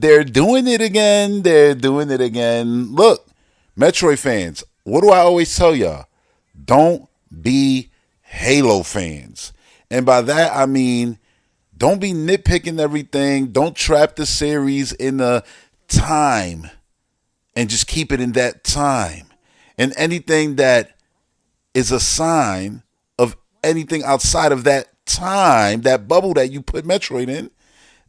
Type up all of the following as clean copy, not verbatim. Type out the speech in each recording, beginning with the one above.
They're doing it again. They're doing it again. Look, Metroid fans, what do I always tell y'all? Don't be Halo fans. And by that, I mean, don't be nitpicking everything. Don't trap the series in a time and just keep it in that time. And anything that is a sign of anything outside of that time, that bubble that you put Metroid in,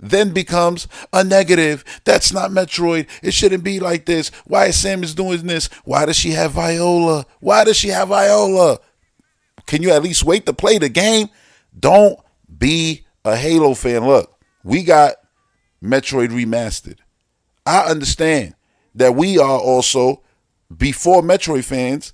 then becomes a negative. That's not Metroid. It shouldn't be like this. Why is Samus doing this? Why does she have Viola? Why does she have Viola? Can you at least wait to play the game? Don't be a Halo fan. Look, we got Metroid remastered. I understand that we are also, before Metroid fans,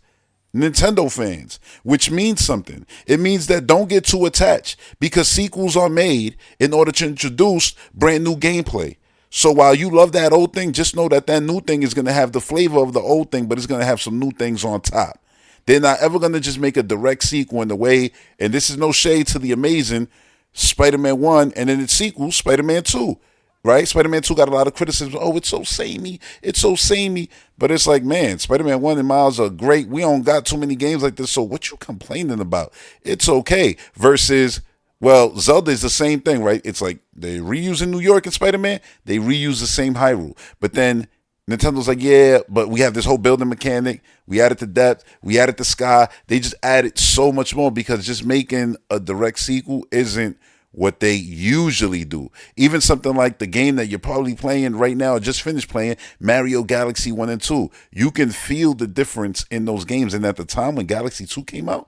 Nintendo fans, which means something. It means that don't get too attached because sequels are made in order to introduce brand new gameplay. So while you love that old thing, just know that that new thing is going to have the flavor of the old thing, but it's going to have some new things on top. They're not ever going to just make a direct sequel in the way, and this is no shade to the amazing Spider-Man 1 and then its sequel, Spider-Man 2. Right? Spider-Man 2 got a lot of criticism. Oh, it's so samey. It's so samey. But it's like, man, Spider-Man 1 and Miles are great. We don't got too many games like this. So what you complaining about? It's okay. Versus, well, Zelda is the same thing, right? It's like they reusing New York and Spider-Man. They reuse the same Hyrule. But then Nintendo's like, yeah, but we have this whole building mechanic. We added the depth. We added the sky. They just added so much more because just making a direct sequel isn't what they usually do. Even something like the game that you're probably playing right now, or just finished playing, Mario Galaxy 1 and 2. You can feel the difference in those games. And at the time when Galaxy 2 came out,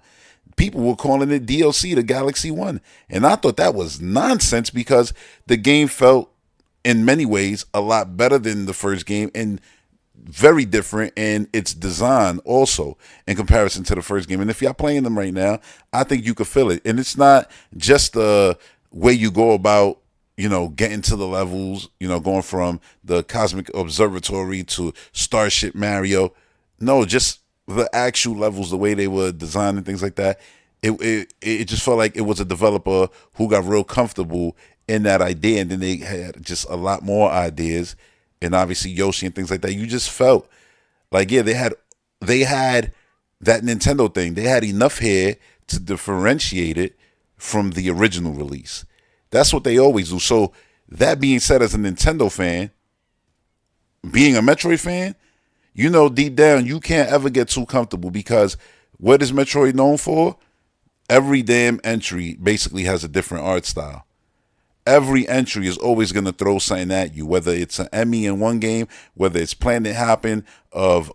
people were calling it DLC to Galaxy 1. And I thought that was nonsense because the game felt, in many ways, a lot better than the first game and very different in its design also in comparison to the first game. And if y'all playing them right now, I think you could feel it. And it's not just the way you go about, getting to the levels, going from the Cosmic Observatory to Starship Mario. No, just the actual levels, the way they were designed and things like that. It just felt like it was a developer who got real comfortable in that idea, and then they had just a lot more ideas, and obviously Yoshi and things like that. You just felt like, yeah, they had that Nintendo thing. They had enough here to differentiate it from the original release. That's what they always do. So that being said, as a Nintendo fan, being a Metroid fan, deep down you can't ever get too comfortable because what is Metroid known for? Every damn entry basically has a different art style. Every entry is always going to throw something at you, whether it's an Emmy in one game, whether it's Planet Hopping of,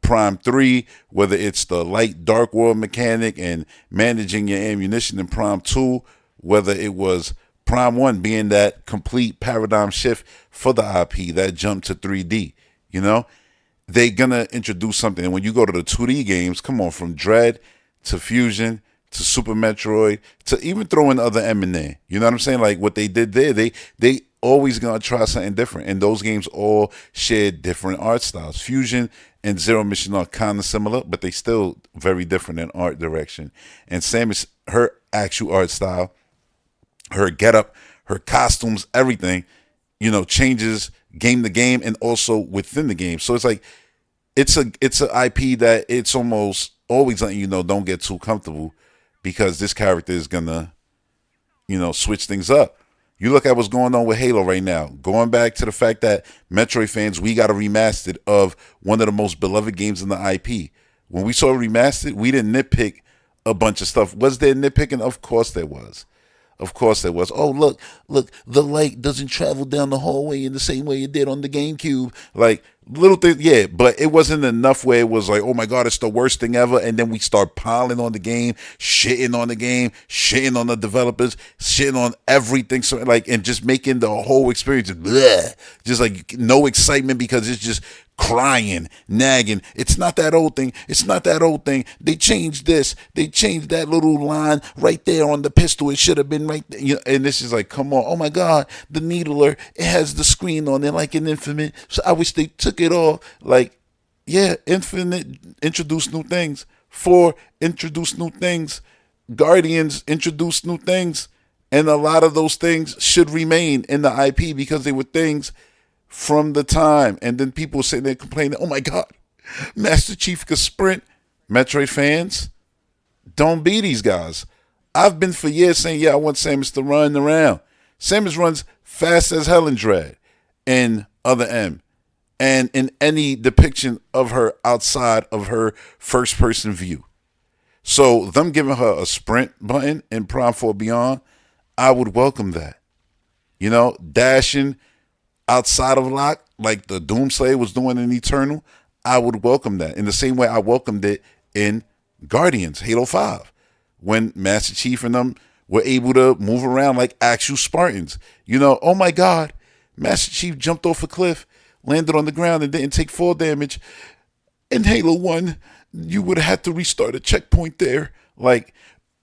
Prime 3, whether it's the light dark world mechanic and managing your ammunition in Prime 2, whether it was Prime 1 being that complete paradigm shift for the IP, that jump to 3D, they're going to introduce something. And when you go to the 2D games, come on, from Dread to Fusion to Super Metroid, to even throwing other M in there. You know what I'm saying? Like what they did there, they always gonna try something different. And those games all share different art styles. Fusion and Zero Mission are kind of similar, but they still very different in art direction. And Samus, her actual art style, her getup, her costumes, everything, changes game to game and also within the game. So it's like it's a IP that it's almost always letting you know don't get too comfortable, because this character is gonna, switch things up. You look at what's going on with Halo right now. Going back to the fact that Metroid fans, we got a remastered of one of the most beloved games in the IP. When we saw it remastered, we didn't nitpick a bunch of stuff. Was there nitpicking? Of course there was. Of course there was. Oh, look, the light doesn't travel down the hallway in the same way it did on the GameCube. Like, little things, yeah, but it wasn't enough where it was like, oh my God, it's the worst thing ever. And then we start piling on the game, shitting on the game, shitting on the developers, shitting on everything. So, and just making the whole experience bleh, just like no excitement because it's just crying, nagging. It's not that old thing. It's not that old thing. They changed this. They changed that little line right there on the pistol. It should have been right there. And this is like, come on. Oh my God, the needler. It has the screen on it like an Infinite. So I wish they took it off. Like, yeah, Infinite introduced new things. 4 introduced new things. Guardians introduced new things. And a lot of those things should remain in the IP because they were things from the time. And then people sitting there complaining, oh my God, Master Chief could sprint. Metroid fans, don't be these guys. I've been for years saying, yeah, I want Samus to run around. Samus runs fast as hell in Dread and Other M. And in any depiction of her outside of her first person view. So them giving her a sprint button in Prime 4 Beyond, I would welcome that. You know, dashing outside of lock like the Doomslayer was doing in Eternal, I would welcome that. In the same way I welcomed it in Guardians, Halo 5, when Master Chief and them were able to move around like actual Spartans. You know, oh my God, Master Chief jumped off a cliff, landed on the ground and didn't take fall damage. In Halo 1, you would have had to restart a checkpoint there. Like,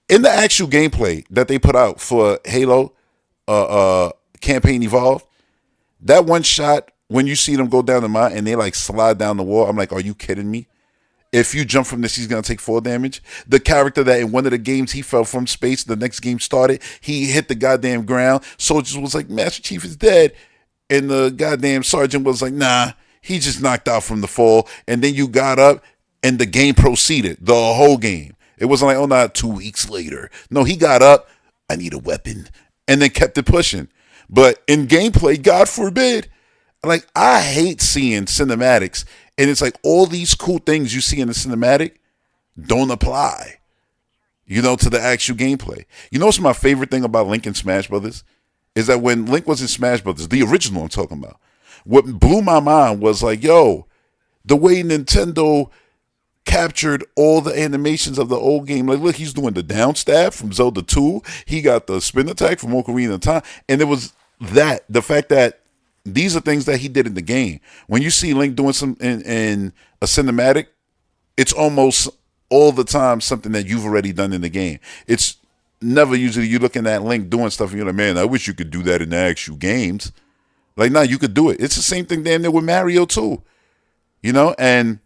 in the actual gameplay that they put out for Halo Campaign Evolved, that one shot, when you see them go down the mountain and they like slide down the wall, I'm like, are you kidding me? If you jump from this, he's going to take fall damage. The character that in one of the games, he fell from space. The next game started, he hit the goddamn ground. Soldiers was like, Master Chief is dead. And the goddamn sergeant was like, nah, he just knocked out from the fall. And then you got up and the game proceeded. The whole game. It wasn't like, oh, not 2 weeks later. No, he got up. I need a weapon. And then kept it pushing. But in gameplay, God forbid, like, I hate seeing cinematics. And it's like all these cool things you see in the cinematic don't apply, you know, to the actual gameplay. You know what's my favorite thing about Link in Smash Brothers? Is that when Link was in Smash Brothers, the original I'm talking about, what blew my mind was like, yo, the way Nintendo captured all the animations of the old game. Like, look, he's doing the down stab from Zelda 2. He got the spin attack from Ocarina of Time. And it was that, the fact that these are things that he did in the game. When you see Link doing some in a cinematic, it's almost all the time something that you've already done in the game. It's never usually you looking at Link doing stuff and you're like, man, I wish you could do that in the actual games. Like, nah, you could do it. It's the same thing damn near with Mario too. You know, and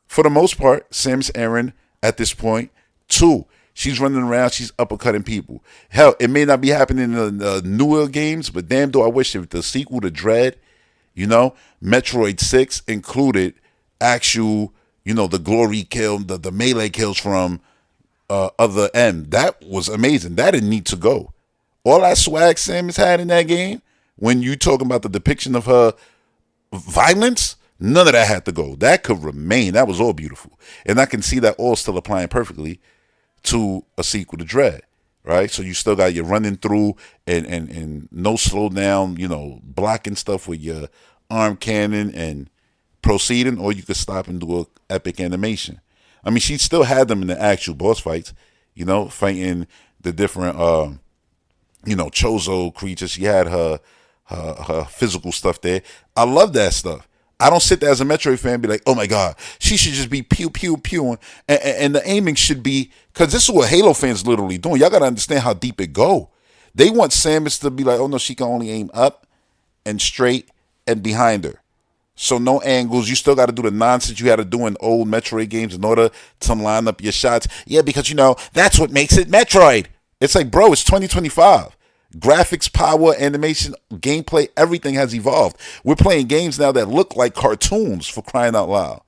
for the most part, Samus Aran at this point, too. She's running around, she's uppercutting people. Hell, it may not be happening in the newer games, but damn do I wish if the sequel to Dread, you know, Metroid 6 included actual, you know, the glory kill, the melee kills from Other M. That was amazing. That didn't need to go. All that swag Samus had in that game, when you talking about the depiction of her violence, none of that had to go. That could remain. That was all beautiful. And I can see that all still applying perfectly to a sequel to Dread, right? So you still got your running through and no slow down, you know, blocking stuff with your arm cannon and proceeding, or you could stop and do a epic animation. I mean, she still had them in the actual boss fights, you know, fighting the different, you know, Chozo creatures. She had her physical stuff there. I love that stuff. I don't sit there as a Metroid fan and be like, oh my God, she should just be pew, pew, pew. And the aiming should be, because this is what Halo fans literally doing. Y'all got to understand how deep it go. They want Samus to be like, oh no, she can only aim up and straight and behind her. So no angles. You still got to do the nonsense you had to do in old Metroid games in order to line up your shots. Yeah, because, you know, that's what makes it Metroid. It's like, bro, it's 2025. Graphics, power, animation, gameplay, everything has evolved. We're playing games now that look like cartoons, for crying out loud.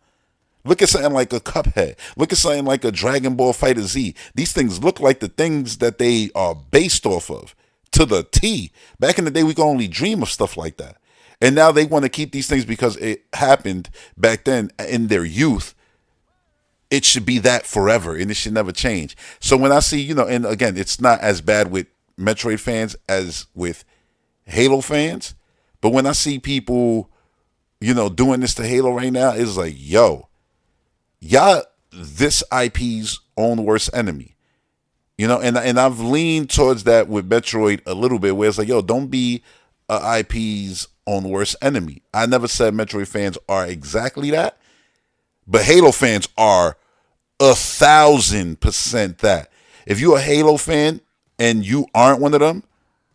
Look at something like a Cuphead. Look at something like a Dragon Ball Fighter Z. These things look like the things that they are based off of, to the T. Back in the day, we could only dream of stuff like that. And now they want to keep these things because it happened back then in their youth. It should be that forever, and it should never change. So when I see, you know, and again, it's not as bad with Metroid fans as with Halo fans, but when I see people, you know, doing this to Halo right now, it's like, yo, y'all, this IP's own worst enemy, you know, and I've leaned towards that with Metroid a little bit, where it's like, yo, don't be a IP's own worst enemy. I never said Metroid fans are exactly that, but Halo fans are 1,000% that. If you're a Halo fan and you aren't one of them,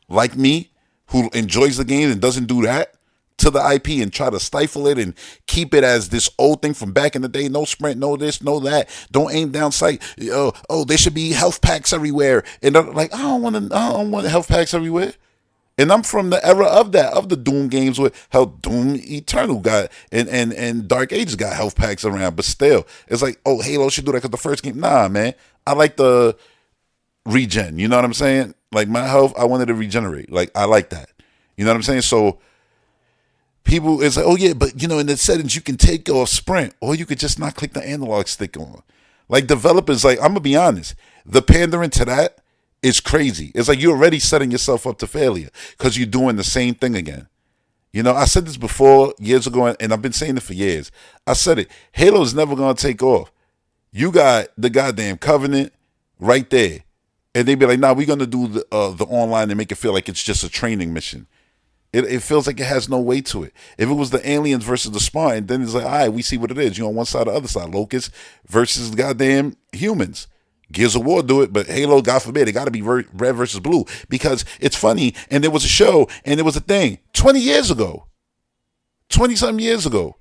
like me, who enjoys the game and doesn't do that, to the IP and try to stifle it and keep it as this old thing from back in the day. No sprint, no this, no that. Don't aim down sight. Oh, there should be health packs everywhere. And I'm like, I don't want health packs everywhere. And I'm from the era of that, of the Doom games with how Doom Eternal got and Dark Ages got health packs around. But still, it's like, oh, Halo should do that because the first game. Nah, man. I like the regen. You know what I'm saying? Like my health, I wanted to regenerate. Like I like that. You know what I'm saying? So people, it's like, oh yeah, but in the settings you can take off sprint, or you could just not click the analog stick on. Like developers, like I'm gonna be honest, the pandering to that is crazy. It's like you're already setting yourself up to failure because you're doing the same thing again. I said this before years ago, and I've been saying it for years. I said it. Halo is never gonna take off. You got the goddamn Covenant right there, and they be like, "Nah, we're gonna do the online and make it feel like it's just a training mission." It feels like it has no weight to it. If it was the aliens versus the Spartan, then it's like, all right, we see what it is. On one side or the other side, Locust versus the goddamn humans. Gears of War do it, but Halo, God forbid, it got to be red versus blue because it's funny. And there was a show and there was a thing 20 years ago, 20-something years ago.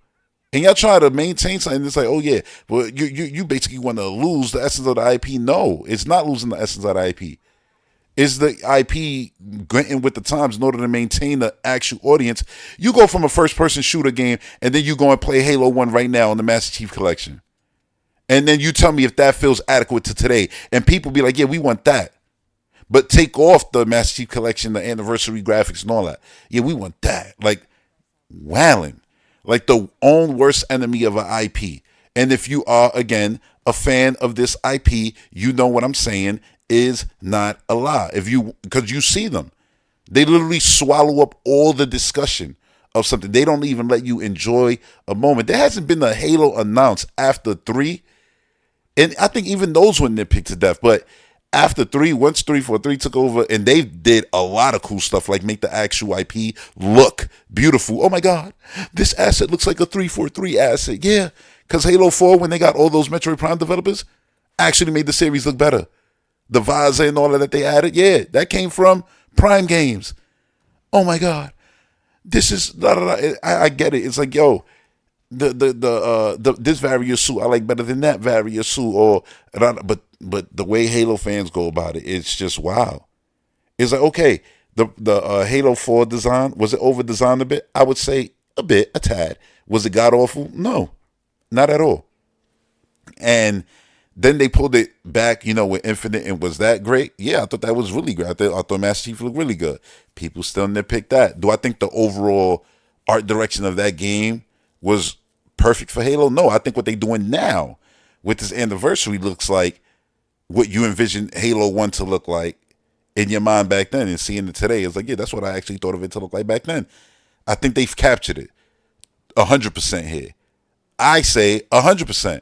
And y'all try to maintain something. It's like, oh yeah, well you basically want to lose the essence of the IP. No, it's not losing the essence of the IP. Is the IP getting with the times in order to maintain the actual audience? You go from a first-person shooter game, and then you go and play Halo 1 right now on the Master Chief Collection. And then you tell me if that feels adequate to today. And people be like, yeah, we want that. But take off the Master Chief Collection, the anniversary graphics and all that. Yeah, we want that. Like, wailing. Like the own worst enemy of an IP. And if you are, again, a fan of this IP, you know what I'm saying is not a lie. Because you see them. They literally swallow up all the discussion of something. They don't even let you enjoy a moment. There hasn't been a Halo announced after 3. And I think even those were nitpicked to death. But after 3, once 343 took over, and they did a lot of cool stuff, like make the actual IP look beautiful. Oh my God, this asset looks like a 343 asset. Yeah, because Halo 4, when they got all those Metroid Prime developers, actually made the series look better. The Vaza and all of that they added, yeah, that came from Prime Games. Oh my God, this is I get it. It's like, yo, this Varia suit I like better than that Varia suit, but the way Halo fans go about it, it's just wow. It's like, okay, the Halo 4 design, was it over designed a bit? I would say a tad. Was it god awful? No, not at all. And then they pulled it back, with Infinite, and was that great? Yeah, I thought that was really great. I thought Master Chief looked really good. People still nitpick that. Do I think the overall art direction of that game was perfect for Halo? No, I think what they're doing now with this anniversary looks like what you envisioned Halo 1 to look like in your mind back then, and seeing it today is like, yeah, that's what I actually thought of it to look like back then. I think they've captured it 100% here. I say 100%.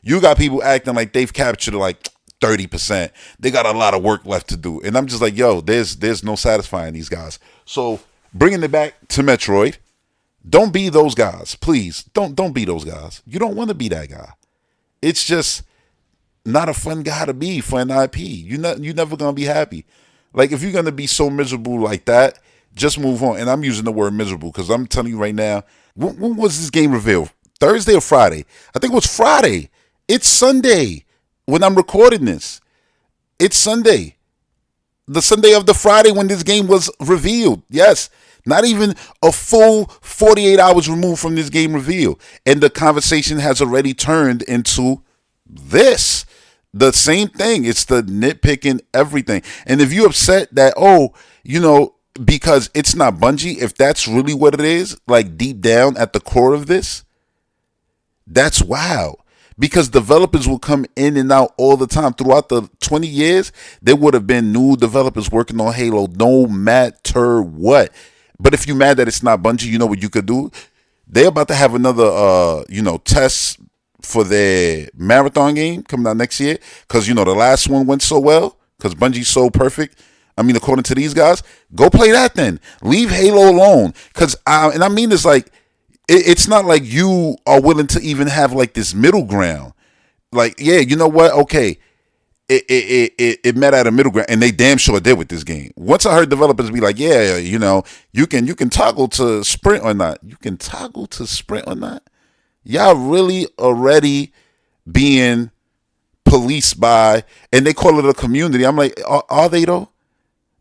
You got people acting like they've captured like 30%. They got a lot of work left to do. And I'm just like, yo, there's no satisfying these guys. So bringing it back to Metroid, don't be those guys. Please, don't be those guys. You don't want to be that guy. It's just not a fun guy to be for an IP. You're never going to be happy. Like, if you're going to be so miserable like that, just move on. And I'm using the word miserable because I'm telling you right now, when was this game revealed? Thursday or Friday? I think it was Friday. It's Sunday when I'm recording this. It's Sunday. The Sunday of the Friday when this game was revealed. Yes. Not even a full 48 hours removed from this game reveal. And the conversation has already turned into this. The same thing. It's the nitpicking everything. And if you're upset that, because it's not Bungie, if that's really what it is, like deep down at the core of this, that's wild. Because developers will come in and out all the time. Throughout the 20 years, there would have been new developers working on Halo no matter what. But if you're mad that it's not Bungie, you know what you could do? They're about to have another, test for their marathon game coming out next year. Because, the last one went so well. Because Bungie's so perfect. I mean, according to these guys, go play that then. Leave Halo alone. Because, and I mean this like, it's not like you are willing to even have like this middle ground. Like, yeah, you know what? Okay. it met at a middle ground, and they damn sure did with this game. Once I heard developers be like, yeah, you can toggle to sprint or not. You can toggle to sprint or not. Y'all really already being policed by, and they call it a community. I'm like, are they though?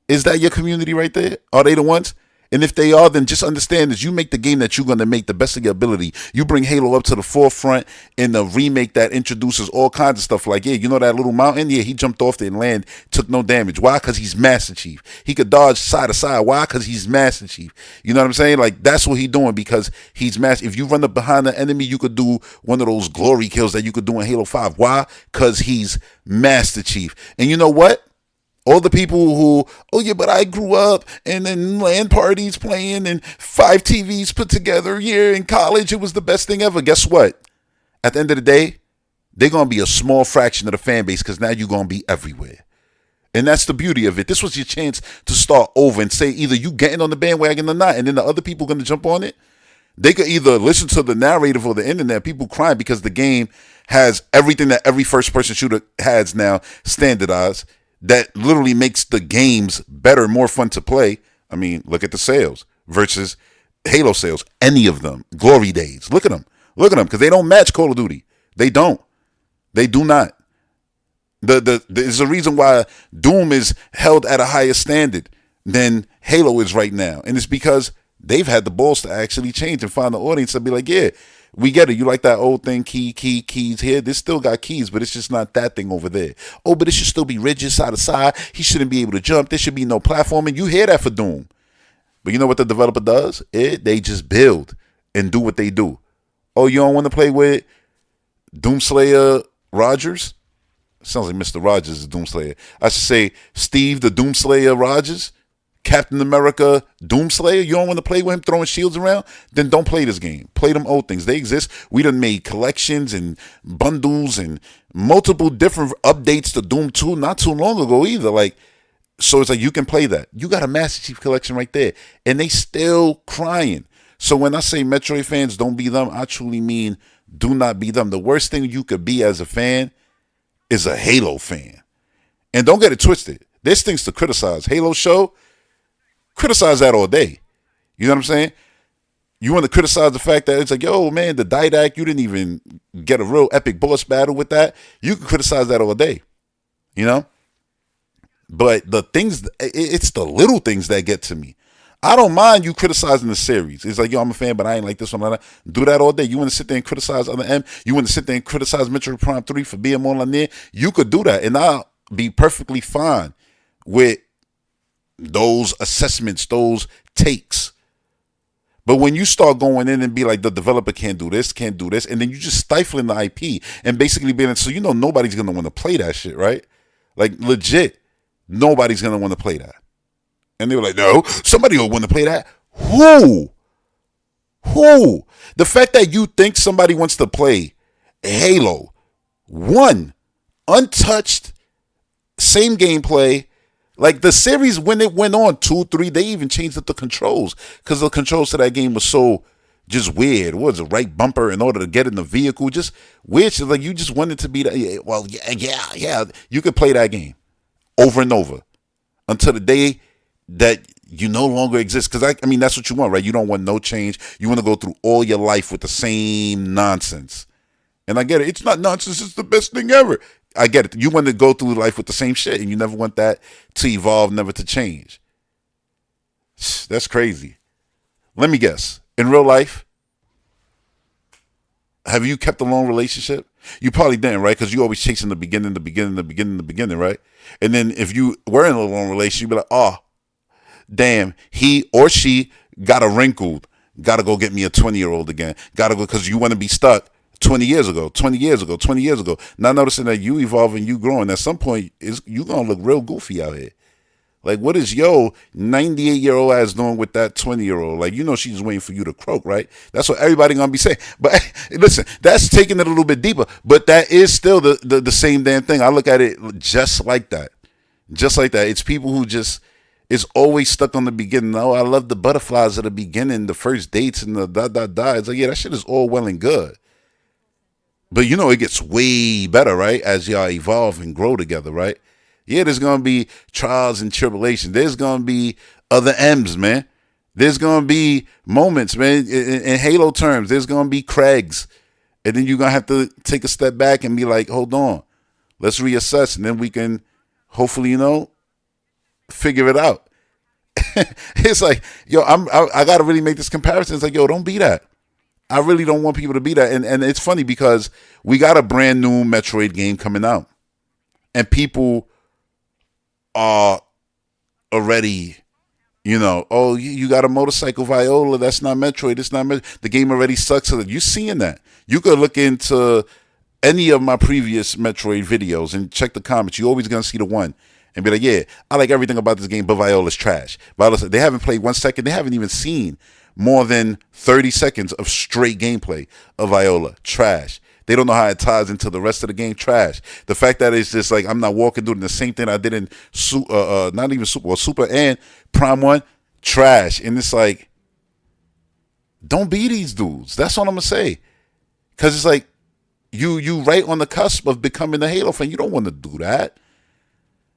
Is that your community right there? Are they the ones? And if they are, then just understand that you make the game that you're going to make the best of your ability. You bring Halo up to the forefront in the remake that introduces all kinds of stuff like, yeah, you know that little mountain? Yeah, he jumped off it and land, took no damage. Why? Because he's Master Chief. He could dodge side to side. Why? Because he's Master Chief. You know what I'm saying? Like, that's what he's doing because he's Master. If you run up behind the enemy, you could do one of those glory kills that you could do in Halo 5. Why? Because he's Master Chief. And you know what? All the people who, oh yeah, but I grew up and then LAN parties playing and 5 TVs put together. Yeah, in college, it was the best thing ever. Guess what? At the end of the day, they're going to be a small fraction of the fan base because now you're going to be everywhere. And that's the beauty of it. This was your chance to start over and say either you getting on the bandwagon or not, and then the other people going to jump on it. They could either listen to the narrative or the internet, people crying because the game has everything that every first-person shooter has now standardized. That literally makes the games better, more fun to play. I mean, look at the sales versus Halo sales. Any of them. Glory days. Look at them. Look at them. Because they don't match Call of Duty. They don't. They do not. There's a reason why Doom is held at a higher standard than Halo is right now. And it's because they've had the balls to actually change and find the audience and be like, yeah, we get it. You like that old thing, keys here. This still got keys, but it's just not that thing over there. Oh, but it should still be rigid side to side. He shouldn't be able to jump. There should be no platforming. You hear that for Doom. But you know what the developer does? They just build and do what they do. Oh, you don't want to play with Doomslayer Rogers? Sounds like Mr. Rogers is Doomslayer. I should say Steve the Doomslayer Rogers. Captain America Doomslayer, you don't want to play with him throwing shields around? Then don't play this game. Play them old things. They exist. We done made collections and bundles and multiple different updates to Doom 2 not too long ago either. Like, so it's like you can play that. You got a Master Chief collection right there. And they still crying. So when I say Metroid fans don't be them, I truly mean do not be them. The worst thing you could be as a fan is a Halo fan. And don't get it twisted. There's things to criticize. Halo show, criticize that all day. You know what I'm saying? You want to criticize the fact that it's like, yo, man, the Didac, you didn't even get a real epic boss battle with that. You can criticize that all day. You know? But the things, it's the little things that get to me. I don't mind you criticizing the series. It's like, yo, I'm a fan, but I ain't like this one. Like that. Do that all day. You want to sit there and criticize other M? You want to sit there and criticize Metroid Prime 3 for being more linear? You could do that. And I'll be perfectly fine with those assessments, those takes. But when you start going in and be like, the developer can't do this, and then you just stifling the IP and basically being, so you know nobody's going to want to play that shit, right? Like, legit, nobody's going to want to play that. And they were like, no, somebody will want to play that. Who? The fact that you think somebody wants to play Halo 1, untouched, same gameplay. Like the series, when it went on 2, 3, they even changed up the controls because the controls to that game was so just weird. What was it, right bumper in order to get in the vehicle? Just weird. So like you just wanted to be that. Well, yeah. You could play that game over and over until the day that you no longer exist. Because I mean, that's what you want, right? You don't want no change. You want to go through all your life with the same nonsense. And I get it. It's not nonsense. It's the best thing ever. I get it. You want to go through life with the same shit, and you never want that to evolve, never to change. That's crazy. Let me guess. In real life, have you kept a long relationship? You probably didn't, right? Because you always chasing the beginning, right? And then if you were in a long relationship, you'd be like, oh, damn, he or she got a wrinkled. Got to go get me a 20-year-old again. Got to go because you want to be stuck 20 years ago. Not noticing that you evolving, you growing. At some point, you going to look real goofy out here. Like, what is yo 98-year-old ass doing with that 20-year-old? Like, you know she's waiting for you to croak, right? That's what everybody going to be saying. But listen, that's taking it a little bit deeper. But that is still the same damn thing. I look at it just like that. Just like that. It's people who just is always stuck on the beginning. Oh, I love the butterflies at the beginning, the first dates and the da. It's like, yeah, that shit is all well and good. But you know it gets way better, right? As y'all evolve and grow together, right? Yeah, there's gonna be trials and tribulations. There's gonna be other M's, man. There's gonna be moments, man. In Halo terms, there's gonna be Craigs, and then you're gonna have to take a step back and be like, hold on, let's reassess, and then we can hopefully, figure it out. It's like, yo, I gotta really make this comparison. It's like, yo, don't be that. I really don't want people to be that. And it's funny because we got a brand new Metroid game coming out. And people are already, oh, you got a motorcycle Viola. That's not Metroid. It's not Metroid. The game already sucks. So you're seeing that. You could look into any of my previous Metroid videos and check the comments. You're always going to see the one and be like, yeah, I like everything about this game, but Viola's trash. They haven't played 1 second. They haven't even seen more than 30 seconds of straight gameplay of Viola. Trash. They don't know how it ties into the rest of the game. Trash. The fact that it's just like I'm not walking doing the same thing I did in not even Super and Prime 1. Trash. And it's like, don't be these dudes. That's all I'm gonna say. Because it's like you right on the cusp of becoming a Halo fan. You don't want to do that.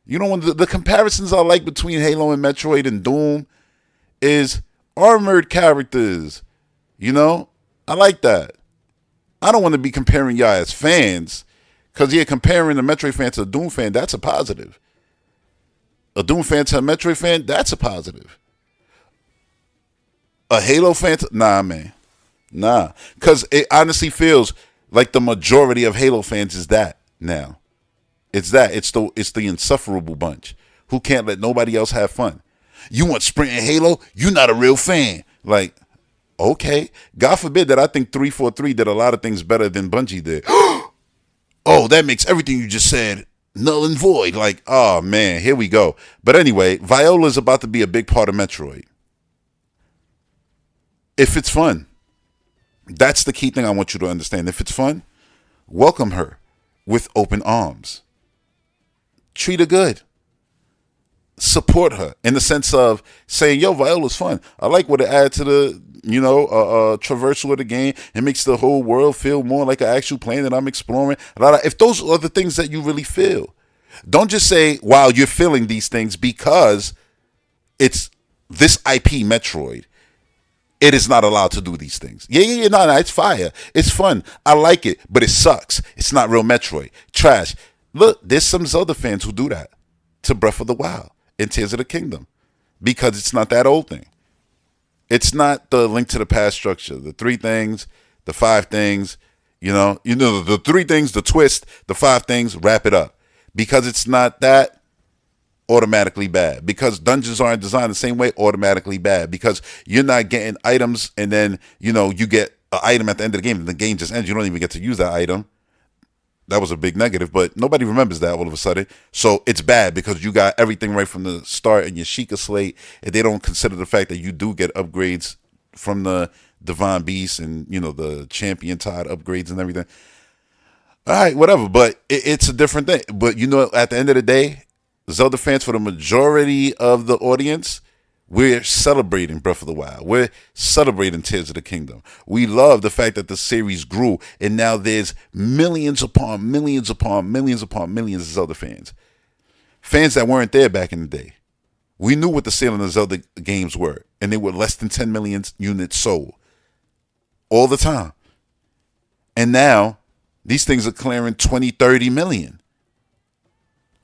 You don't want the comparisons I like between Halo and Metroid and Doom is armored characters. I like that. I don't want to be comparing y'all as fans. Because, yeah, comparing a Metroid fan to a Doom fan, that's a positive. A Doom fan to a Metroid fan, that's a positive. A Halo fan to... Nah, man. Nah. Because it honestly feels like the majority of Halo fans is that now. It's that. It's the insufferable bunch who can't let nobody else have fun. You want Sprint and Halo? You're not a real fan. Like, okay. God forbid that I think 343 did a lot of things better than Bungie did. Oh, that makes everything you just said null and void. Like, oh, man, here we go. But anyway, Viola is about to be a big part of Metroid. If it's fun, that's the key thing I want you to understand. If it's fun, welcome her with open arms. Treat her good. Support her in the sense of saying, yo, Viola's fun. I like what it adds to the, traversal of the game. It makes the whole world feel more like an actual planet I'm exploring. If those are the things that you really feel, don't just say, wow, you're feeling these things because it's this IP Metroid. It is not allowed to do these things. Yeah, no, it's fire. It's fun. I like it, but it sucks. It's not real Metroid. Trash. Look, there's some Zelda fans who do that to Breath of the Wild and Tears of the Kingdom because it's not that old thing. It's not the Link to the Past structure. The 3 things, the 5 things, the 3 things, the twist, the 5 things, wrap it up. Because it's not that, automatically bad. Because dungeons aren't designed the same way, automatically bad. Because you're not getting items and then, you get an item at the end of the game and the game just ends. You don't even get to use that item. That was a big negative, but nobody remembers that all of a sudden. So it's bad because you got everything right from the start in your Sheikah slate, and they don't consider the fact that you do get upgrades from the Divine Beast and, the Champion Tide upgrades and everything. All right, whatever, but it's a different thing. But, at the end of the day, Zelda fans, for the majority of the audience, we're celebrating Breath of the Wild. We're celebrating Tears of the Kingdom. We love the fact that the series grew, and now there's millions upon millions upon millions upon millions of Zelda fans. Fans that weren't there back in the day. We knew what the ceiling of Zelda games were, and they were less than 10 million units sold. All the time. And now, these things are clearing 20, 30 million.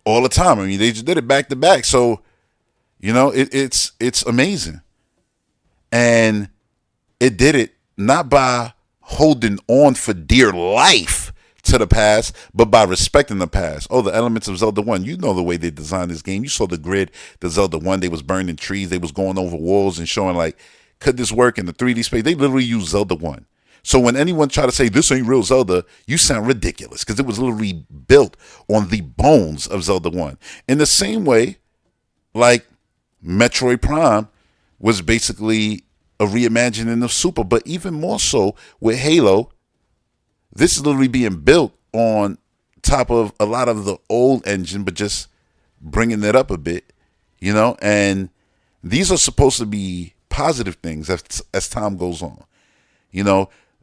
All the time. I mean, they just did it back to back, so... it's amazing. And it did it not by holding on for dear life to the past, but by respecting the past. Oh, the elements of Zelda 1. You know the way they designed this game. You saw the grid, the Zelda 1. They was burning trees. They was going over walls and showing like, could this work in the 3D space? They literally used Zelda 1. So when anyone try to say this ain't real Zelda, you sound ridiculous because it was literally built on the bones of Zelda 1. In the same way, like, Metroid Prime was basically a reimagining of Super, but even more so with Halo, this is literally being built on top of a lot of the old engine, but just bringing it up a bit, and these are supposed to be positive things as time goes on.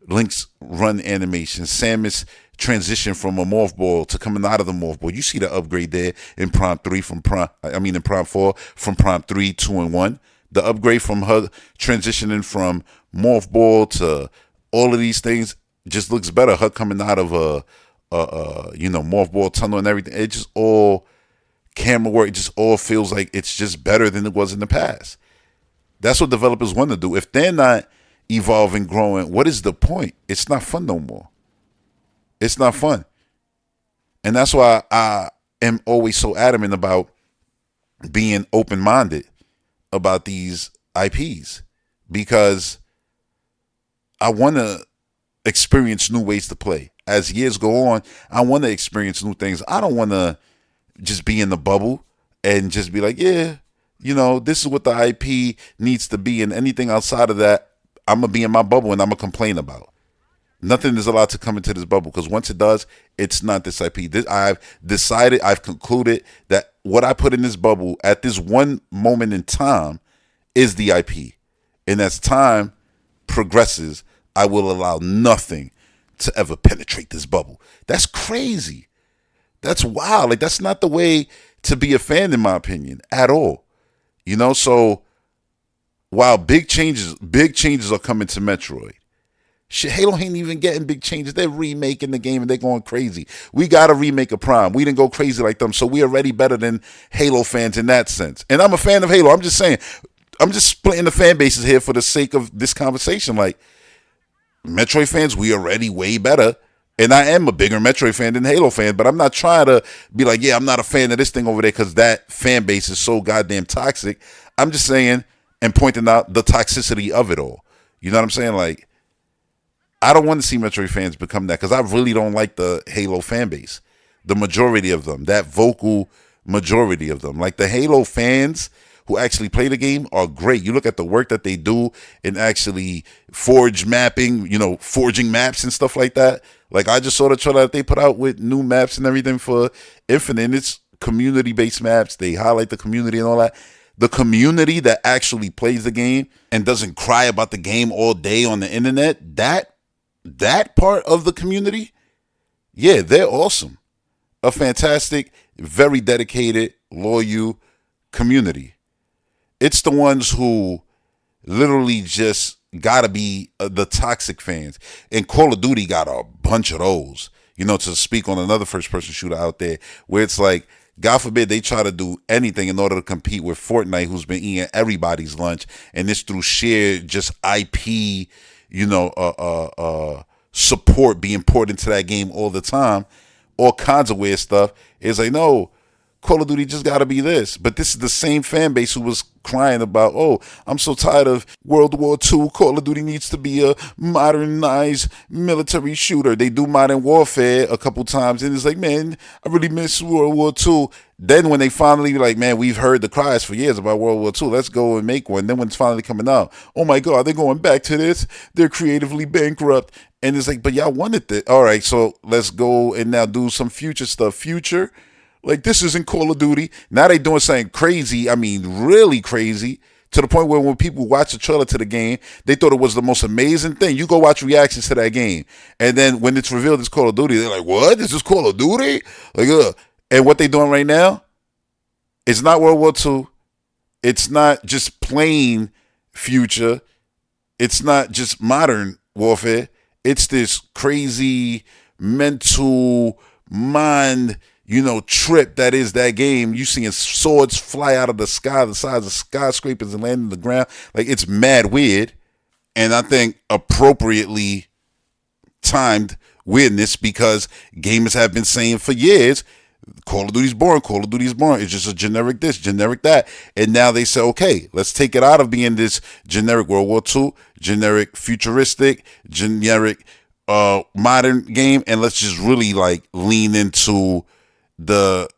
Link's run animation, Samus transition from a morph ball to coming out of the morph ball. You see the upgrade there in Prime 3 from Prime, in Prime 4 from Prime 3, 2, and 1. The upgrade from her transitioning from morph ball to all of these things just looks better. Her coming out of morph ball tunnel and everything. It just all camera work. It just all feels like it's just better than it was in the past. That's what developers want to do. If they're not evolving, growing, what is the point? It's not fun no more. It's not fun. And that's why I am always so adamant about being open-minded about these IPs, because I want to experience new ways to play. As years go on, I want to experience new things. I don't want to just be in the bubble and just be like, yeah, this is what the IP needs to be, and anything outside of that, I'm going to be in my bubble and I'm going to complain about. Nothing is allowed to come into this bubble, because once it does, it's not this IP. I've decided, I've concluded that what I put in this bubble at this one moment in time is the IP. And as time progresses, I will allow nothing to ever penetrate this bubble. That's crazy. That's wild. Like, that's not the way to be a fan, in my opinion, at all. So while big changes are coming to Metroid, shit, Halo ain't even getting big changes. They're remaking the game and they're going crazy. We got to remake a Prime. We didn't go crazy like them, so we already better than Halo fans in that sense. And I'm a fan of Halo. I'm just saying, I'm just splitting the fan bases here for the sake of this conversation. Like, Metroid fans, we already way better. And I am a bigger Metroid fan than Halo fan, but I'm not trying to be like, yeah, I'm not a fan of this thing over there because that fan base is so goddamn toxic. I'm just saying and pointing out the toxicity of it all. You know what I'm saying? Like, I don't want to see Metroid fans become that, because I really don't like the Halo fan base. The majority of them, that vocal majority of them. Like, the Halo fans who actually play the game are great. You look at the work that they do in actually forging maps and stuff like that. Like, I just saw the trailer that they put out with new maps and everything for Infinite. And it's community-based maps. They highlight the community and all that. The community that actually plays the game and doesn't cry about the game all day on the internet, that part of the community, yeah, they're awesome. A fantastic, very dedicated, loyal community. It's the ones who literally just gotta be the toxic fans. And Call of Duty got a bunch of those. To speak on another first-person shooter out there, where it's like, God forbid they try to do anything in order to compete with Fortnite, who's been eating everybody's lunch, and it's through sheer just IP, support being poured into that game all the time, all kinds of weird stuff. It's like, no, Call of Duty just got to be this. But this is the same fan base who was crying about, oh, I'm so tired of World War II. Call of Duty needs to be a modernized military shooter. They do Modern Warfare a couple times, and it's like, man, I really miss World War II. Then when they finally be like, man, we've heard the cries for years about World War II. Let's go and make one. Then when it's finally coming out, oh my God, they're going back to this. They're creatively bankrupt. And it's like, but y'all wanted that. All right, so let's go and now do some future stuff. Future? Like, this isn't Call of Duty. Now they doing something crazy. I mean, really crazy. To the point where when people watch the trailer to the game, they thought it was the most amazing thing. You go watch reactions to that game. And then when it's revealed it's Call of Duty, they're like, what? This is Call of Duty? Like, And what they doing right now, it's not World War II. It's not just plain future. It's not just modern warfare. It's this crazy mental mind, trip that is that game. You seeing swords fly out of the sky, the size of skyscrapers, and land on the ground. Like, it's mad weird. And I think appropriately timed weirdness, because gamers have been saying for years, Call of Duty's boring. Call of Duty's boring. It's just a generic this, generic that. And now they say, okay, let's take it out of being this generic World War II, generic futuristic, generic modern game, and let's just really like lean into the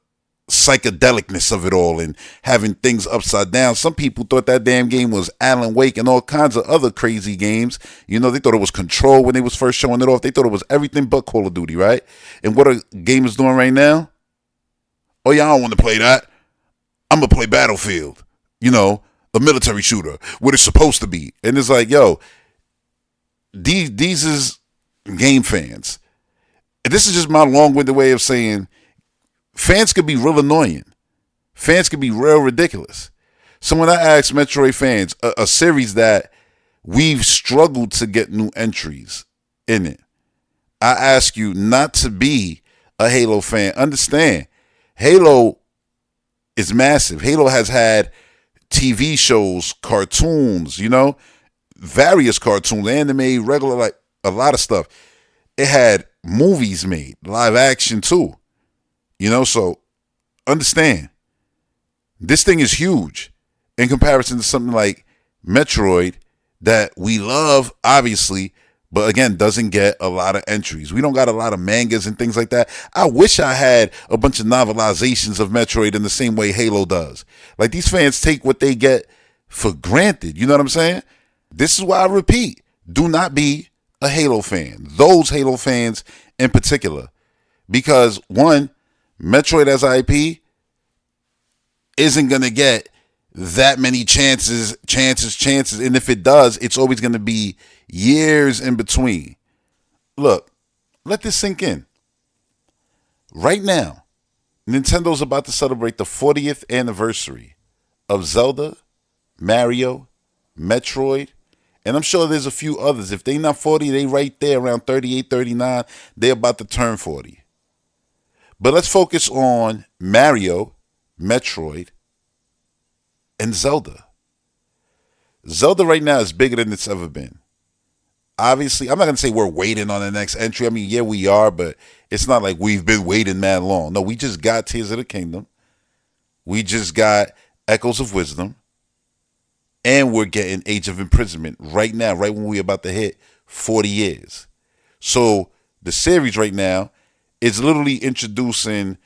psychedelicness of it all and having things upside down. Some people thought that damn game was Alan Wake and all kinds of other crazy games. They thought it was Control when they was first showing it off. They thought it was everything but Call of Duty, right? And what are gamers doing right now? Oh yeah, I don't want to play that. I'm gonna play Battlefield, a military shooter, what it's supposed to be. And it's like, yo, these is game fans. this is just my long-winded way of saying fans could be real annoying. Fans could be real ridiculous. So when I ask Metroid fans, a series that we've struggled to get new entries in it, I ask you not to be a Halo fan. Understand, Halo is massive. Halo has had TV shows, cartoons, various cartoons, anime, regular, like a lot of stuff. It had movies made, live action too. So understand, this thing is huge in comparison to something like Metroid that we love, obviously, but again, doesn't get a lot of entries. We don't got a lot of mangas and things like that. I wish I had a bunch of novelizations of Metroid in the same way Halo does. Like, these fans take what they get for granted. You know what I'm saying? This is why I repeat, do not be a Halo fan. Those Halo fans in particular. Because, one, Metroid as IP isn't going to get that many chances. And if it does, it's always going to be years in between. Look, let this sink in. Right now, Nintendo's about to celebrate the 40th anniversary of Zelda, Mario, Metroid, and I'm sure there's a few others. If they not 40, they right there around 38, 39. They're about to turn 40. But let's focus on Mario, Metroid, and Zelda. Zelda right now is bigger than it's ever been. Obviously, I'm not going to say we're waiting on the next entry. I mean, yeah, we are, but it's not like we've been waiting that long. No, we just got Tears of the Kingdom. We just got Echoes of Wisdom. And we're getting Age of Imprisonment right now, right when we're about to hit 40 years. So the series right now is literally introducing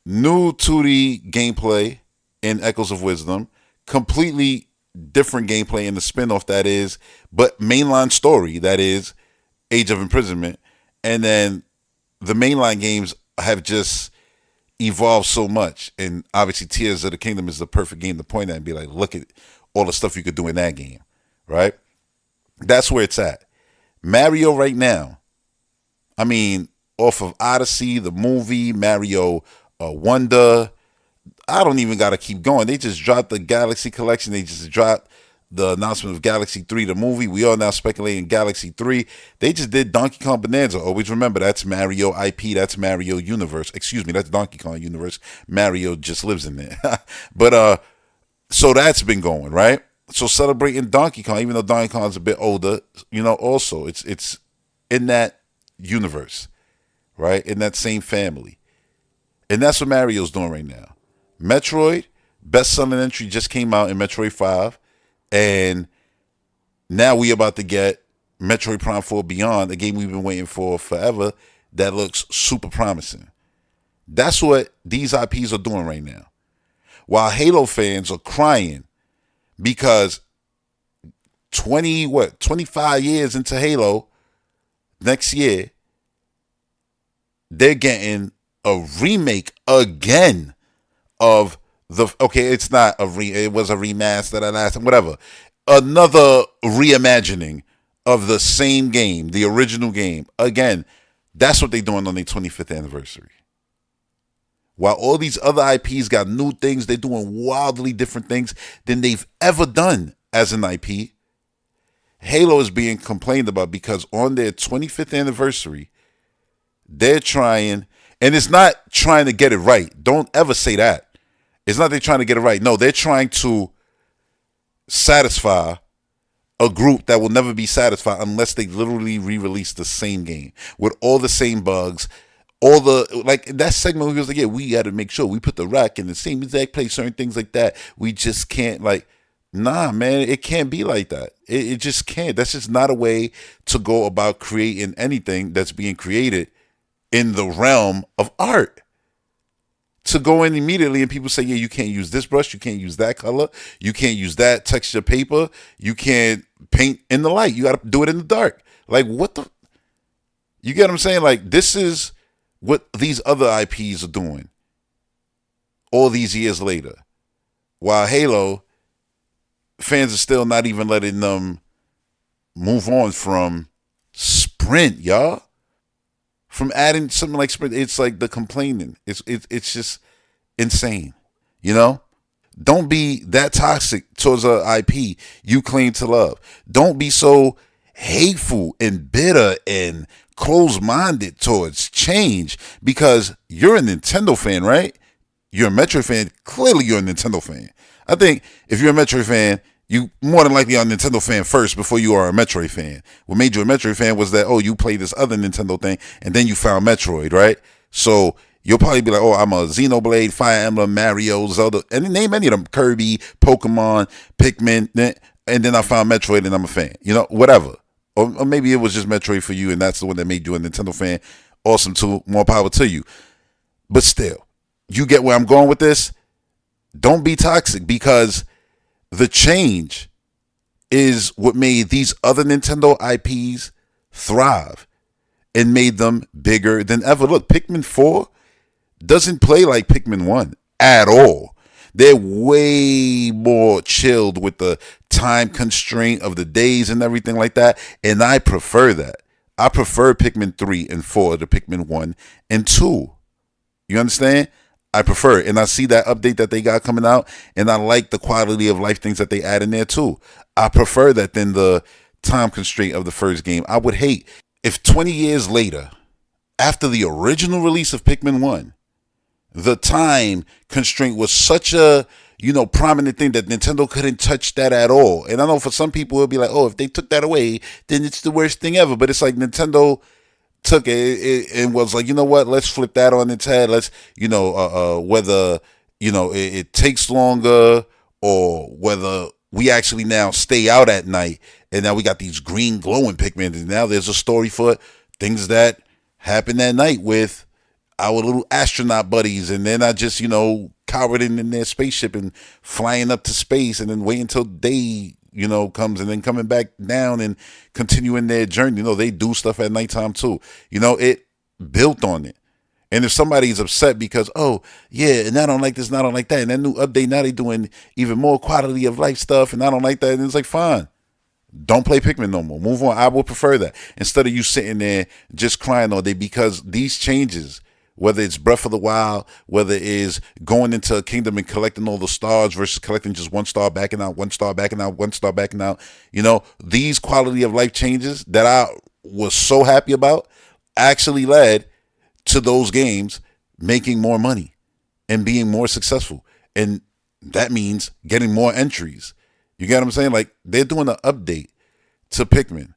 new 2D gameplay in Echoes of Wisdom, completely different gameplay in the spinoff that is, but mainline story that is Age of Imprisonment. And then the mainline games have just evolved so much. And obviously Tears of the Kingdom is the perfect game to point at and be like, look at all the stuff you could do in that game, right? That's where it's at. Mario right now, I mean, off of Odyssey, the movie, Mario Wonder, I don't even got to keep going. They just dropped the Galaxy Collection. They just dropped the announcement of Galaxy 3, the movie. We are now speculating Galaxy 3. They just did Donkey Kong Bonanza. Always remember, that's Mario IP. That's Mario Universe. Excuse me, that's Donkey Kong Universe. Mario just lives in there. But, so that's been going, right? So celebrating Donkey Kong, even though Donkey Kong's a bit older, also it's in that universe, right? In that same family. And that's what Mario's doing right now. Metroid, best-selling entry just came out in Metroid 5. And now we about to get Metroid Prime 4 Beyond, a game we've been waiting for forever that looks super promising. That's what these IPs are doing right now. While Halo fans are crying because 25 years into Halo next year, they're getting a remake again of it's not it was a remaster that last, whatever. Another reimagining of the same game, the original game. Again, that's what they're doing on their 25th anniversary. While all these other IPs got new things, they're doing wildly different things than they've ever done as an IP. Halo is being complained about because on their 25th anniversary, they're trying, and it's not trying to get it right. Don't ever say that. It's not they're trying to get it right. No, they're trying to satisfy a group that will never be satisfied unless they literally re-release the same game with all the same bugs. All the, like, that segment, we was like, yeah, we got to make sure we put the rack in the same exact place, certain things like that. We just can't, nah, man, it can't be like that. It just can't. That's just not a way to go about creating anything that's being created in the realm of art. To go in immediately and people say, yeah, you can't use this brush, you can't use that color, you can't use that texture paper, you can't paint in the light, you got to do it in the dark. Like, what the? You get what I'm saying? Like, this is what these other IPs are doing all these years later. While Halo, fans are still not even letting them move on from Sprint, y'all. from adding something like Sprint. It's like the complaining. It's just insane. You know. Don't be that toxic towards a IP you claim to love. Don't be so hateful and bitter and closed-minded towards change because you're a Nintendo fan, right? You're a Metroid fan. Clearly, you're a Nintendo fan. I think if you're a Metroid fan, you more than likely are a Nintendo fan first before you are a Metroid fan. What made you a Metroid fan was that, oh, you played this other Nintendo thing and then you found Metroid, right? So you'll probably be like, oh, I'm a Xenoblade, Fire Emblem, Mario, Zelda, and name any of them, Kirby, Pokemon, Pikmin, and then I found Metroid and I'm a fan. You know, whatever. Or maybe it was just Metroid for you and that's the one that made you a Nintendo fan. Awesome too. More power to you. But still, you get where I'm going with this? Don't be toxic because the change is what made these other Nintendo IPs thrive and made them bigger than ever. Look, Pikmin 4 doesn't play like Pikmin 1 at all. They're way more chilled with the time constraint of the days and everything like that. And I prefer that. I prefer Pikmin 3 and 4 to Pikmin 1 and 2. You understand? I prefer it. And I see that update that they got coming out. And I like the quality of life things that they add in there too. I prefer that than the time constraint of the first game. I would hate if 20 years later, after the original release of Pikmin 1, the time constraint was such a, prominent thing that Nintendo couldn't touch that at all. And I know for some people it'll be like, oh, if they took that away, then it's the worst thing ever. But it's like Nintendo took it and was like, you know what, let's flip that on its head. Let's, whether, it takes longer or whether we actually now stay out at night and now we got these green glowing Pikmin and now there's a story for things that happen at night with our little astronaut buddies, and they're not just, cowered in their spaceship and flying up to space and then waiting until day, comes and then coming back down and continuing their journey. They do stuff at nighttime too. It built on it. And if somebody's upset because, oh, yeah, and I don't like this and I don't like that, and that new update, now they're doing even more quality of life stuff and I don't like that, and it's like, fine. Don't play Pikmin no more. Move on. I would prefer that. Instead of you sitting there just crying all day because these changes, whether it's Breath of the Wild, whether it is going into a kingdom and collecting all the stars versus collecting just one star, backing out, one star, backing out, one star, backing out. These quality of life changes that I was so happy about actually led to those games making more money and being more successful. And that means getting more entries. You get what I'm saying? Like, they're doing an update to Pikmin.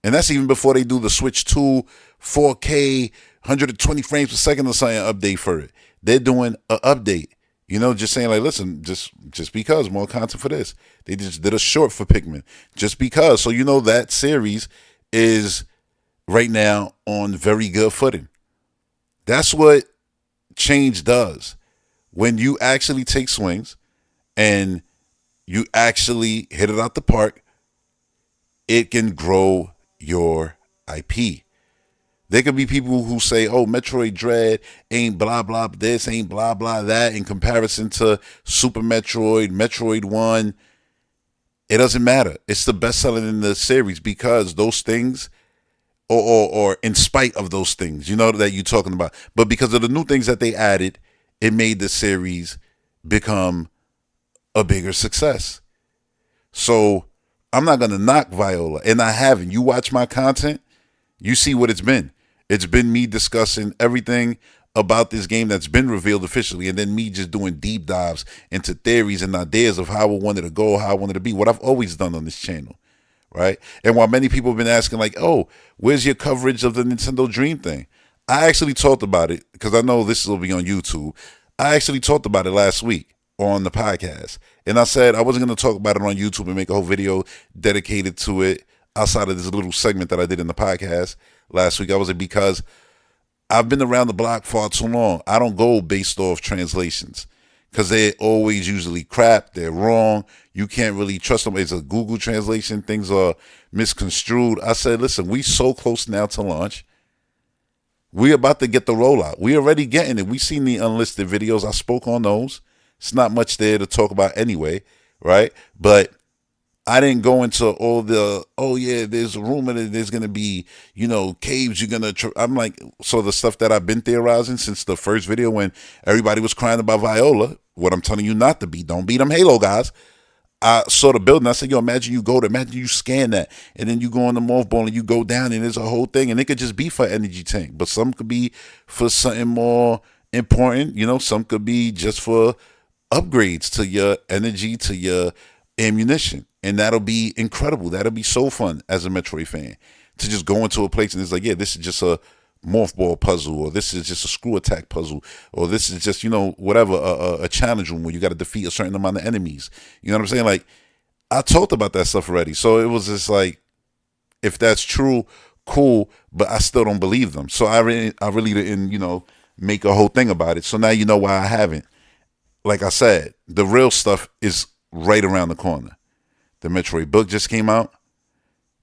And that's even before they do the Switch 2 4K 120 frames per second or something update for it. They're doing an update. Just saying like, listen, just because more content for this. They just did a short for Pikmin. Just because. So that series is right now on very good footing. That's what change does. When you actually take swings and you actually hit it out the park, it can grow your IP. There could be people who say, oh, Metroid Dread ain't blah, blah, this, ain't blah, blah, that in comparison to Super Metroid, Metroid 1. It doesn't matter. It's the best selling in the series because those things, or in spite of those things, that you're talking about. But because of the new things that they added, it made the series become a bigger success. So I'm not going to knock Viola, and I haven't. You watch my content, you see what it's been. It's been me discussing everything about this game that's been revealed officially, and then me just doing deep dives into theories and ideas of how I wanted to go, how I wanted to be, what I've always done on this channel, right? And while many people have been asking like, oh, where's your coverage of the Nintendo Dream thing? I actually talked about it, because I know this will be on YouTube. I actually talked about it last week on the podcast, and I said I wasn't going to talk about it on YouTube and make a whole video dedicated to it outside of this little segment that I did in the podcast last week. I was like, because I've been around the block far too long. I don't go based off translations because they're always usually crap. They're wrong. You can't really trust them. It's a Google translation. Things are misconstrued. I said, listen, we so close now to launch. We're about to get the rollout. We're already getting it. We've seen the unlisted videos. I spoke on those. It's not much there to talk about anyway, right? But I didn't go into all the, oh yeah, there's a rumor that there's gonna be, caves. You're gonna. I'm like, so the stuff that I've been theorizing since the first video when everybody was crying about Viola. What I'm telling you not to be. Don't beat them Halo guys. I saw the building. I said, yo, imagine you go there. Imagine you scan that. And then you go on the mothball and you go down and there's a whole thing. And it could just be for energy tank. But some could be for something more important. Some could be just for upgrades to your energy, to your ammunition. And that'll be incredible. That'll be so fun as a Metroid fan to just go into a place and it's like, yeah, this is just a morph ball puzzle, or this is just a screw attack puzzle, or this is just, whatever, a challenge room where you got to defeat a certain amount of enemies. You know what I'm saying? Like, I talked about that stuff already. So it was just like, if that's true, cool, but I still don't believe them. So I really didn't, make a whole thing about it. So now you know why I haven't. Like I said, the real stuff is right around the corner. The Metroid book just came out,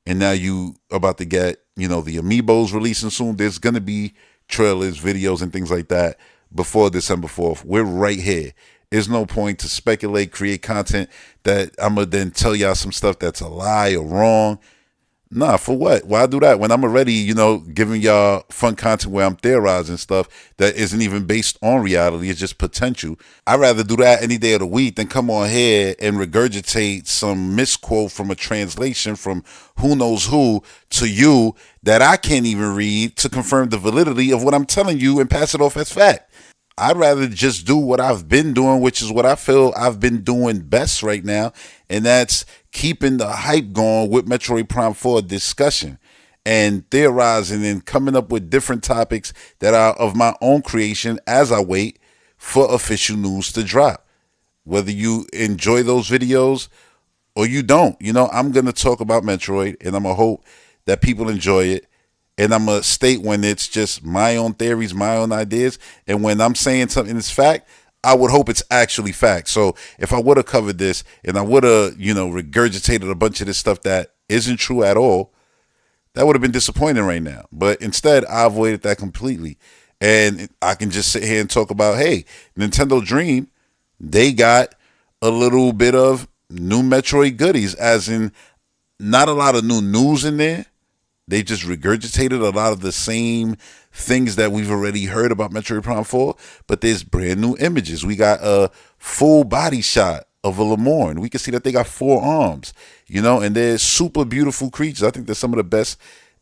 and now you about to get, the amiibos releasing soon. There's gonna be trailers, videos, and things like that before December 4th. We're right here. There's no point to speculate, create content that I'm gonna then tell y'all some stuff that's a lie or wrong. Nah, for what? Why do that when I'm already, giving y'all fun content where I'm theorizing stuff that isn't even based on reality. It's just potential. I'd rather do that any day of the week than come on here and regurgitate some misquote from a translation from who knows who to you that I can't even read to confirm the validity of what I'm telling you and pass it off as fact. I'd rather just do what I've been doing, which is what I feel I've been doing best right now, and that's keeping the hype going with Metroid Prime 4 discussion and theorizing and coming up with different topics that are of my own creation as I wait for official news to drop. Whether you enjoy those videos or you don't, I'm going to talk about Metroid, and I'm going to hope that people enjoy it. And I'm going to state when it's just my own theories, my own ideas. And when I'm saying something is fact, I would hope it's actually fact. So if I would have covered this and I would have, regurgitated a bunch of this stuff that isn't true at all, that would have been disappointing right now. But instead, I avoided that completely. And I can just sit here and talk about, hey, Nintendo Dream, they got a little bit of new Metroid goodies, as in not a lot of new news in there. They just regurgitated a lot of the same things that we've already heard about Metroid Prime 4, but there's brand new images. We got a full body shot of a Lemorne. We can see that they got 4 arms, and they're super beautiful creatures. I think they're some of the best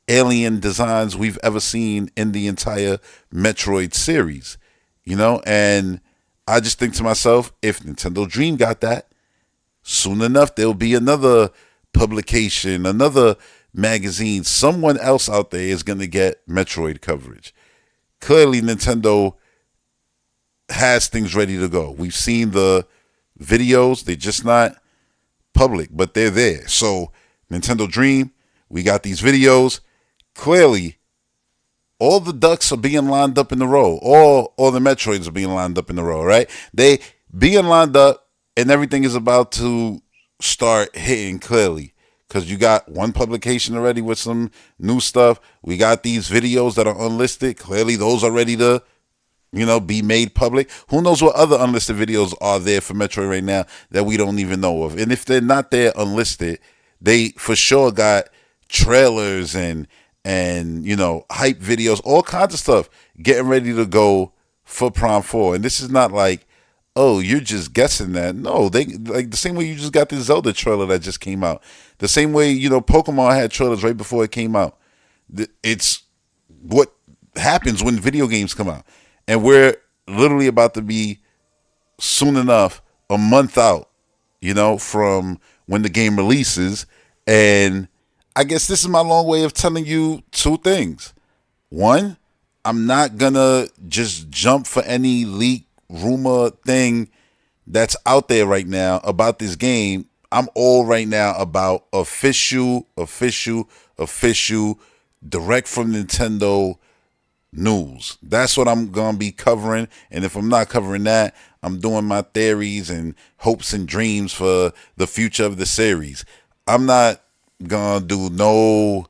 alien designs we've ever seen in the entire Metroid series, and I just think to myself, if Nintendo Dream got that, soon enough there'll be another publication, another magazine, someone else out there is going to get Metroid coverage. Clearly, Nintendo has things ready to go. We've seen the videos. They're just not public, but they're there. So, Nintendo Dream, we got these videos. Clearly, all the ducks are being lined up in a row. All the Metroids are being lined up in a row, right? They being lined up, and everything is about to start hitting clearly. Because you got one publication already with some new stuff. We got these videos that are unlisted. Clearly, those are ready to, be made public. Who knows what other unlisted videos are there for Metroid right now that we don't even know of. And if they're not there unlisted, they for sure got trailers and hype videos, all kinds of stuff getting ready to go for Prime 4. And this is not like, oh, you're just guessing that. No, they like the same way you just got the Zelda trailer that just came out. The same way, Pokemon had trailers right before it came out. It's what happens when video games come out. And we're literally about to be soon enough a month out, from when the game releases. And I guess this is my long way of telling you 2 things. One, I'm not gonna just jump for any leak rumor thing that's out there right now about this game. I'm all right now about official, direct from Nintendo news. That's what I'm going to be covering. And if I'm not covering that, I'm doing my theories and hopes and dreams for the future of the series. I'm not going to do no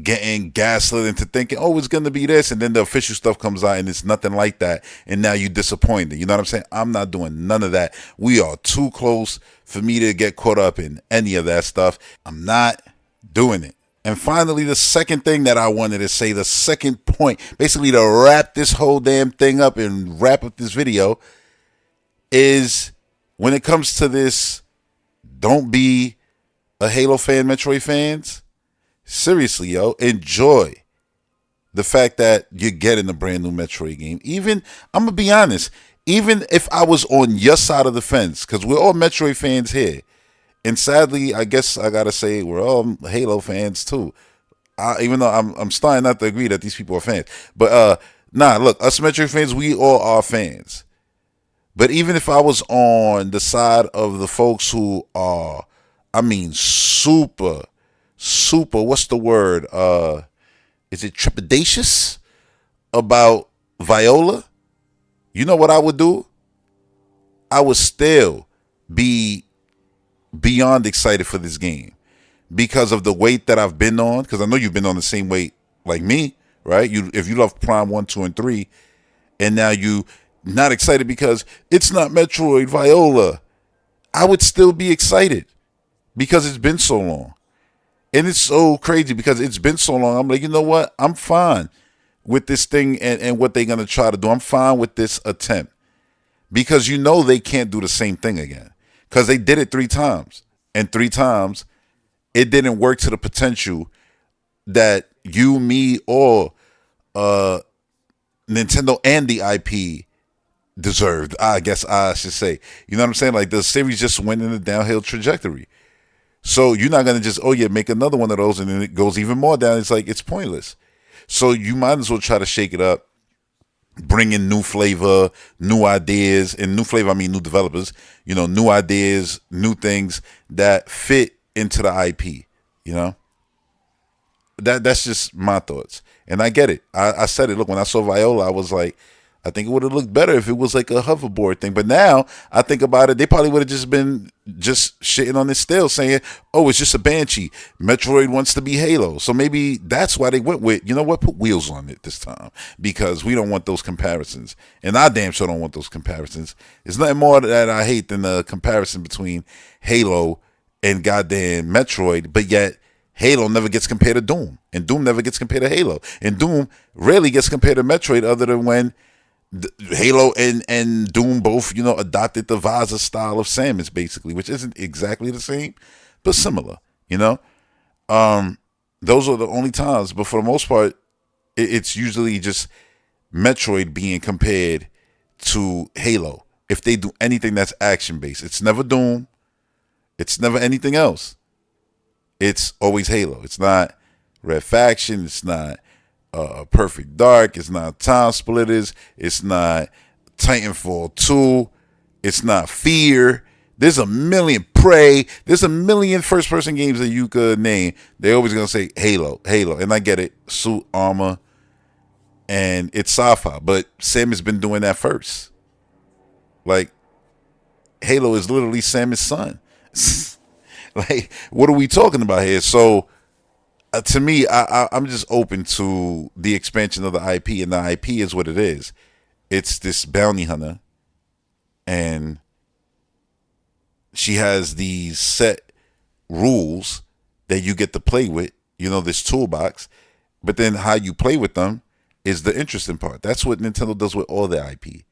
getting gaslit into thinking, oh, it's going to be this. And then the official stuff comes out and it's nothing like that. And now you're disappointed. You know what I'm saying? I'm not doing none of that. We are too close for me to get caught up in any of that stuff. I'm not doing it. And finally, the second thing that I wanted to say, the second point, basically to wrap this whole damn thing up and wrap up this video, is when it comes to this, don't be a Halo fan, Metroid fans. Seriously, yo, enjoy the fact that you're getting a brand new Metroid game. Even, I'm going to be honest, even if I was on your side of the fence, because we're all Metroid fans here, and sadly, I guess I got to say we're all Halo fans too. Even though I'm starting not to agree that these people are fans. But nah, look, us Metroid fans, we all are fans. But even if I was on the side of the folks who are, I mean, super, what's the word? Is it trepidatious about Viola? You know what I would do? I would still be beyond excited for this game because of the weight that I've been on. Because I know you've been on the same weight like me, right? If you love Prime 1, 2, and 3, and now you not excited because it's not Metroid Viola, I would still be excited because it's been so long. And it's so crazy because it's been so long. I'm like, you know what? I'm fine with this thing and what they're going to try to do. I'm fine with this attempt because you know they can't do the same thing again because they did it 3 times. And 3 times, it didn't work to the potential that you, me, or Nintendo and the IP deserved, I guess I should say. You know what I'm saying? Like, the series just went in a downhill trajectory. So you're not going to just, oh yeah, make another one of those and then it goes even more down. It's like, it's pointless. So you might as well try to shake it up, bring in new flavor, new ideas. And new flavor, I mean new developers, you know, new ideas, new things that fit into the IP, you know? That's just my thoughts. And I get it. I said it. Look, when I saw Viola, I was like, I think it would have looked better if it was like a hoverboard thing. But now I think about it, they probably would have just been just shitting on this still, saying, oh, it's just a Banshee. Metroid wants to be Halo. So maybe that's why they went with, you know what, put wheels on it this time. Because we don't want those comparisons. And I damn sure don't want those comparisons. There's nothing more that I hate than the comparison between Halo and goddamn Metroid. But yet, Halo never gets compared to Doom. And Doom never gets compared to Halo. And Doom rarely gets compared to Metroid other than when Halo and Doom both, you know, adopted the Vaza style of Samus, basically, which isn't exactly the same, but similar, you know? Those are the only times, but for the most part, it's usually just Metroid being compared to Halo. If they do anything that's action-based, it's never Doom. It's never anything else. It's always Halo. It's not Red Faction. It's not Perfect Dark. It's not Time Splitters. It's not Titanfall 2. It's not Fear. There's a million Prey. There's a million first-person games that you could name. They're always going to say Halo, Halo. And I get it. Suit, armor, and it's sci-fi. But Sam has been doing that first. Like, Halo is literally Samus' son. Like, what are we talking about here? So, to me, I'm just open to the expansion of the IP, and the IP is what it is. It's this bounty hunter, and she has these set rules that you get to play with, you know, this toolbox, but then how you play with them is the interesting part. That's what Nintendo does with all their IP.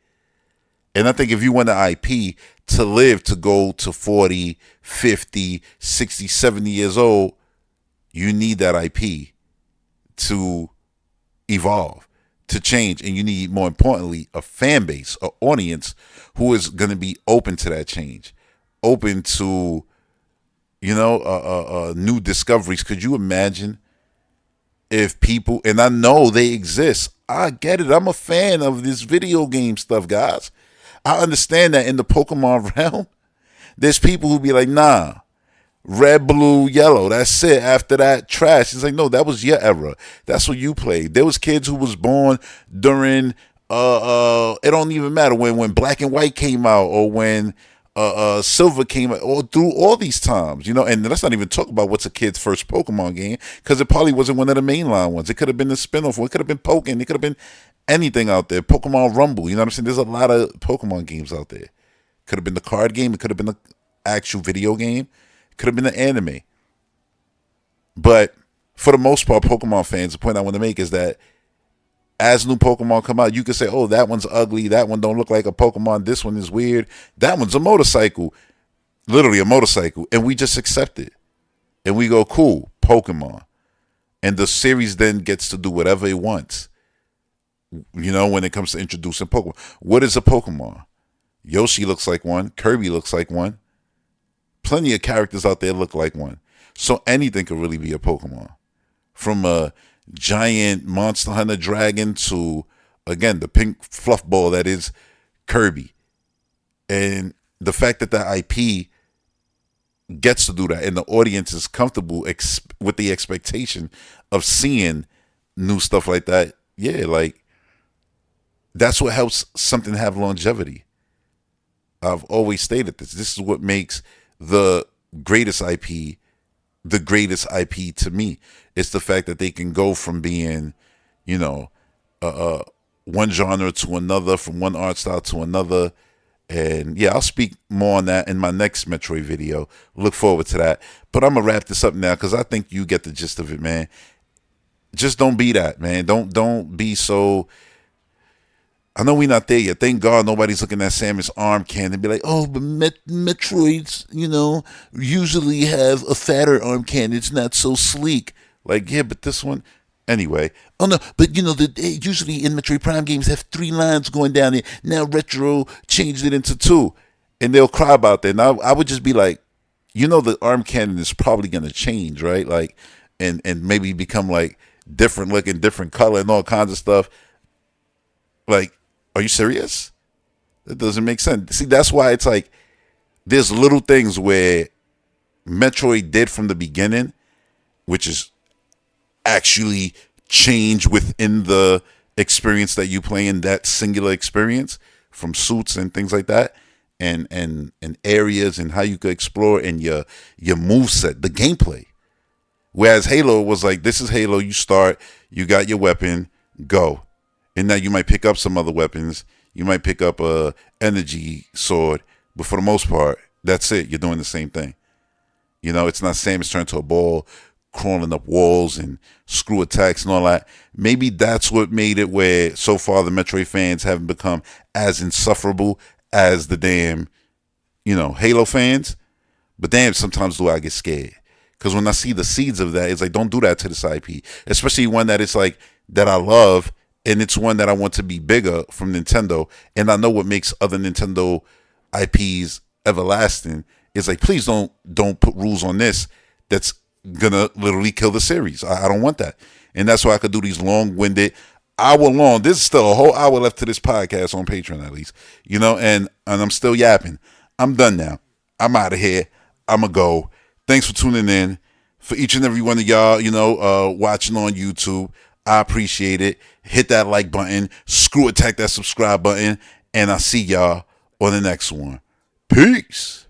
And I think if you want an IP to live, to go to 40, 50, 60, 70 years old, you need that IP to evolve, to change. And you need, more importantly, a fan base, an audience who is going to be open to that change, open to, you know, new discoveries. Could you imagine if people, and I know they exist, I get it. I'm a fan of this video game stuff, guys. I understand that in the Pokemon realm, there's people who be like, nah, red, blue, yellow, that's it. After that, trash. It's like, no, that was your era. That's what you played. There was kids who was born during, it don't even matter, when black and white came out, or when Silver came all through all these times, and let's not even talk about what's a kid's first Pokemon game, because it probably wasn't one of the mainline ones. It could have been a spinoff, or it could have been Pokken, it could have been anything out there. Pokemon Rumble, you know what I'm saying? There's a lot of Pokemon games out there. Could have been the card game, it could have been the actual video game, it could have been the anime. But for the most part, Pokemon fans, the point I want to make is that as new Pokemon come out, you can say, oh, that one's ugly, that one don't look like a Pokemon, this one is weird, that one's a motorcycle, literally a motorcycle, and we just accept it. And we go, cool, Pokemon. And the series then gets to do whatever it wants, when it comes to introducing Pokemon. What is a Pokemon? Yoshi looks like one, Kirby looks like one. Plenty of characters out there look like one. So anything could really be a Pokemon. From a giant Monster Hunter dragon to, again, the pink fluff ball that is Kirby. And the fact that the IP gets to do that and the audience is comfortable with the expectation of seeing new stuff like that, yeah, like, that's what helps something have longevity. I've always stated this. This is what makes the greatest IP the greatest IP to me. It's the fact that they can go from being, one genre to another, from one art style to another. And yeah, I'll speak more on that in my next Metroid video. Look forward to that. But I'm gonna wrap this up now because I think you get the gist of it, man. Just don't be that, man. Don't be so. I know we're not there yet. Thank God nobody's looking at Samus arm cannon and be like, oh, but Metroids, usually have a fatter arm cannon. It's not so sleek. Like, yeah, but this one, anyway. Oh, no, but, usually in Metroid Prime games have 3 lines going down there. Now Retro changed it into 2. And they'll cry about that. Now, I would just be like, the arm cannon is probably going to change, right? Like, and maybe become, like, different looking, different color and all kinds of stuff. Like, are you serious? That doesn't make sense. See, that's why it's like there's little things where Metroid did from the beginning, which is actually change within the experience that you play in that singular experience, from suits and things like that, and areas and how you could explore and your moveset, the gameplay. Whereas Halo was like, this is Halo, you start, you got your weapon, go. And now you might pick up some other weapons. You might pick up a energy sword. But for the most part, that's it. You're doing the same thing. It's not Samus turned to a ball, crawling up walls and screw attacks and all that. Maybe that's what made it where so far the Metroid fans haven't become as insufferable as the damn, Halo fans. But damn, sometimes do I get scared. Because when I see the seeds of that, it's like, don't do that to this IP. Especially one that it's like, that I love. And it's one that I want to be bigger from Nintendo. And I know what makes other Nintendo IPs everlasting. It's like, please don't put rules on this that's gonna literally kill the series. I don't want that. And that's why I could do these long-winded, hour-long. There's still a whole hour left to this podcast on Patreon at least. And I'm still yapping. I'm done now. I'm out of here. I'ma go. Thanks for tuning in. For each and every one of y'all, watching on YouTube, I appreciate it. Hit that like button. Screw attack that subscribe button. And I'll see y'all on the next one. Peace.